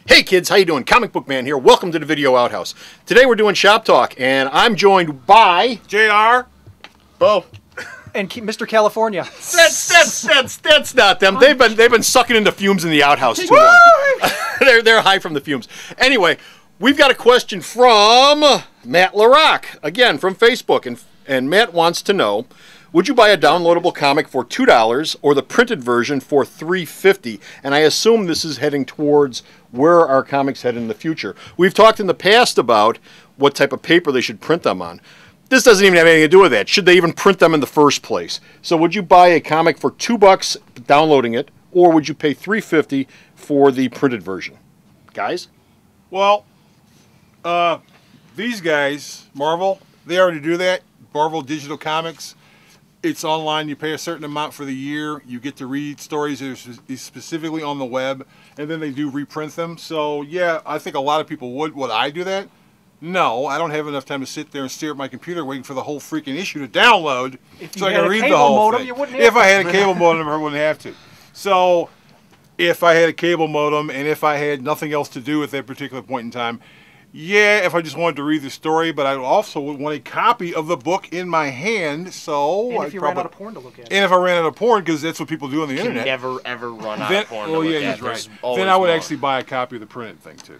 Hey kids, how you doing? Comic Book Man here. Welcome to the Video Outhouse. Today we're doing Shop Talk, and I'm joined by JR, Bo, and Mr. California. That's not them. They've been sucking in the fumes in the outhouse too long. They're high from the fumes. Anyway, we've got a question from Matt LaRock, again from Facebook, and Matt wants to know: would you buy a downloadable comic for $2 or the printed version for $3.50? And I assume this is heading towards where our comics head in the future. We've talked in the past about what type of paper they should print them on. This doesn't even have anything to do with that. Should they even print them in the first place? So would you buy a comic for $2 downloading it, or would you pay $3.50 for the printed version? Guys? well, these guys, Marvel, they already do that. Marvel Digital Comics. It's online. You pay a certain amount for the year. You get to read stories that are specifically on the web, and then they do reprint them. So, yeah, I think a lot of people would. Would I do that? No, I don't have enough time to sit there and stare at my computer waiting for the whole freaking issue to download so I can read the whole thing. If I had a cable modem, I wouldn't have to. So, if I had a cable modem and if I had nothing else to do at that particular point in time, yeah, if I just wanted to read the story, but I also would want a copy of the book in my hand, so... And if you ran out of porn to look at. And if I ran out of porn, because that's what people do on the internet. never ever run out of porn to oh, look yeah, at. he's right. There's Then I would always actually buy a copy of the printed thing, too.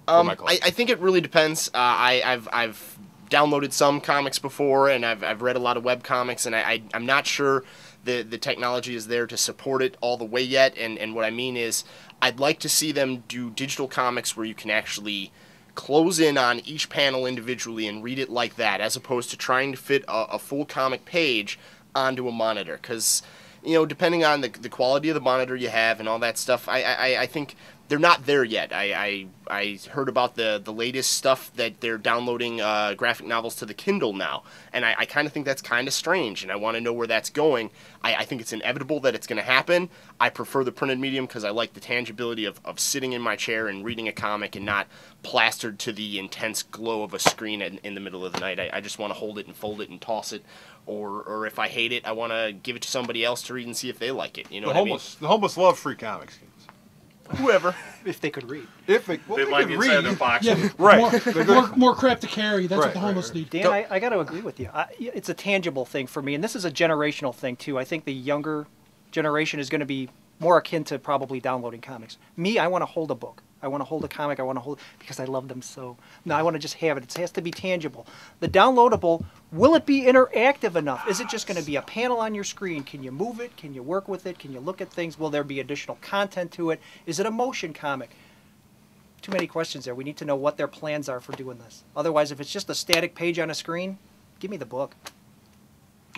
I think it really depends. I've downloaded some comics before, and I've read a lot of web comics, and I'm not sure the technology is there to support it all the way yet. And what I mean is, I'd like to see them do digital comics where you can actually close in on each panel individually and read it like that, as opposed to trying to fit a full comic page onto a monitor. Because, you know, depending on the quality of the monitor you have and all that stuff, I think they're not there yet. I heard about the latest stuff that they're downloading graphic novels to the Kindle now, and I kind of think that's kind of strange, and I want to know where that's going. I think it's inevitable that it's going to happen. I prefer the printed medium because I like the tangibility of sitting in my chair and reading a comic and not plastered to the intense glow of a screen in the middle of the night. I just want to hold it and fold it and toss it, or if I hate it, I want to give it to somebody else to read and see if they like it. You know what I mean? The homeless love free comics. Whoever. If they could read. If they, They like could inside read. their box. Yeah, Right. more crap to carry. That's what Right, the homeless need. Dan, I got to agree with you. It's a tangible thing for me, and this is a generational thing, too. I think the younger generation is going to be more akin to probably downloading comics. Me, I want to hold a book. I want to hold a comic. I want to hold because I love them so. No, I want to just have it. It has to be tangible. The downloadable, will it be interactive enough? Is it just going to be a panel on your screen? Can you move it? Can you work with it? Can you look at things? Will there be additional content to it? Is it a motion comic? Too many questions there. We need to know what their plans are for doing this. Otherwise, if it's just a static page on a screen, give me the book.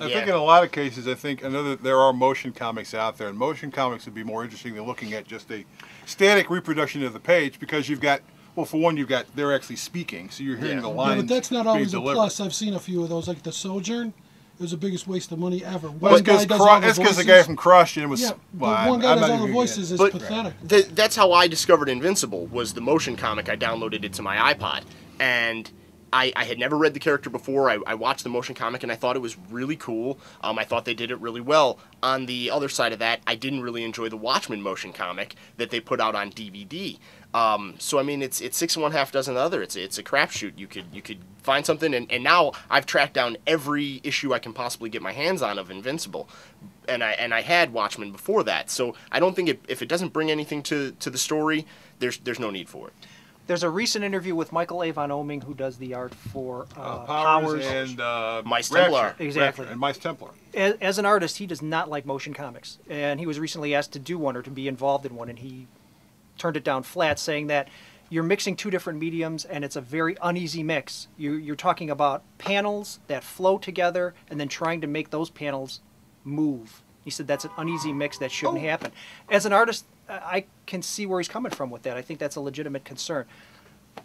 I think in a lot of cases, I know that there are motion comics out there, and motion comics would be more interesting than looking at just a static reproduction of the page, because you've got, well, for one, they're actually speaking, so you're hearing the Yeah, lines. but that's not always a delivered. plus. I've seen a few of those, like the Sojourn. It was the biggest waste of money ever. Well, that's because the guy from Crush and was. Yeah, well, but one guy I'm does not all the even- voices is But pathetic. that's how I discovered Invincible, was the motion comic. I downloaded it to my iPod, and I had never read the character before. I watched the motion comic, and I thought it was really cool. I thought they did it really well. On the other side of that, I didn't really enjoy the Watchmen motion comic that they put out on DVD. So I mean, it's 6 and 1/2 dozen the other. It's a crapshoot. You could find something, and now I've tracked down every issue I can possibly get my hands on of Invincible, and I had Watchmen before that. So I don't think if it doesn't bring anything to the story, there's no need for it. There's a recent interview with Michael A. von Oming, who does the art for Powers and Mice Rapture. Templar. Exactly. And Mice Templar. As an artist, he does not like motion comics, and he was recently asked to do one or to be involved in one, and he turned it down flat, saying that you're mixing two different mediums, and it's a very uneasy mix. You're talking about panels that flow together, and then trying to make those panels move. He said that's an uneasy mix that shouldn't happen. As an artist, I can see where he's coming from with that. I think that's a legitimate concern.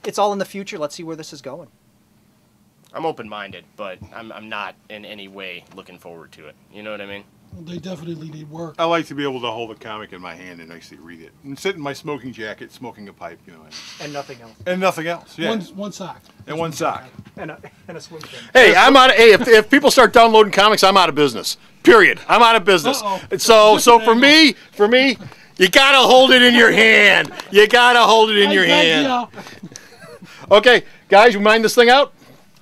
It's all in the future. Let's see where this is going. I'm open-minded, but I'm not in any way looking forward to it. You know what I mean? They definitely need work. I like to be able to hold a comic in my hand and actually read it, and sit in my smoking jacket, smoking a pipe, you know. And nothing else. And nothing else. Yeah. One sock. And one sock. And a swim fin. Hey, if people start downloading comics, I'm out of business. Period. I'm out of business. Uh-oh. So for me, You gotta hold it in your hand. You gotta hold it in your hand. Yeah. Okay, guys, you mind this thing out?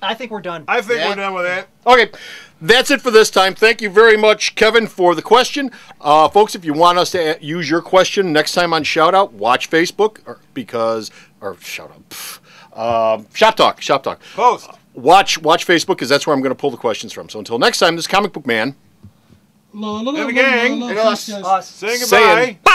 I think we're done. I think Yeah. we're done with that. Okay, that's it for this time. Thank you very much, Kevin, for the question. Folks, if you want us to use your question next time on Shout Out, watch Facebook Shop Talk. Post. Watch Facebook because that's where I'm going to pull the questions from. So until next time, this is Comic Book Man La, la, la, And the la, gang. la, la, And thanks, us. guys. Saying goodbye. saying bye.